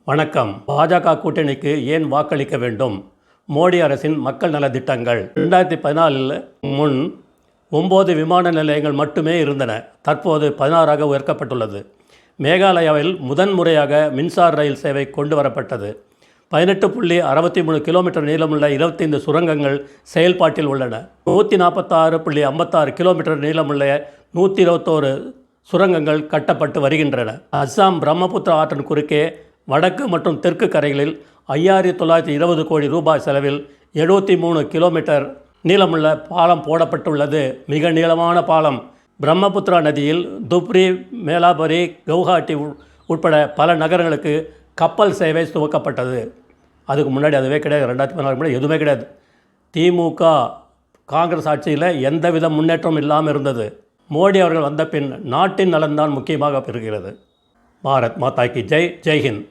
வணக்கம். பாஜக கூட்டணிக்கு ஏன் வாக்களிக்க வேண்டும்? மோடி அரசின் மக்கள் நலத்திட்டங்கள். 2014 முன் 9 விமான நிலையங்கள் மட்டுமே இருந்தன. தற்போது 16ஆக உயர்த்தப்பட்டுள்ளது. மேகாலயாவில் முதன்முறையாக மின்சார ரயில் சேவை கொண்டு வரப்பட்டது. 18.63 கிலோமீட்டர் நீளமுள்ள 25 சுரங்கங்கள் செயல்பாட்டில் உள்ளன. 146.56 கிலோமீட்டர் நீளமுள்ள 121 சுரங்கங்கள் கட்டப்பட்டு வருகின்றன. அஸ்ஸாம் பிரம்மபுத்திரா ஆற்றின் குறுக்கே வடக்கு மற்றும் தெற்கு கரைகளில் 5920 கோடி ரூபாய் செலவில் 73 கிலோமீட்டர் நீளமுள்ள பாலம் போடப்பட்டுள்ளது. மிக நீளமான பாலம். பிரம்மபுத்திரா நதியில் துப்ரி, மேலாபரி, கவுஹாட்டி உட்பட பல நகரங்களுக்கு கப்பல் சேவை துவக்கப்பட்டது. அதுக்கு முன்னாடி அதுவே கிடையாது. 2014 முன்னாடி எதுவுமே கிடையாது. திமுக காங்கிரஸ் ஆட்சியில் எந்தவித முன்னேற்றமும் இல்லாமல் இருந்தது. மோடி அவர்கள் வந்த பின் நாட்டின் நலன்தான் முக்கியமாக இருக்கிறது. பாரத் மாதா கி ஜெய். ஜெய்ஹிந்த்.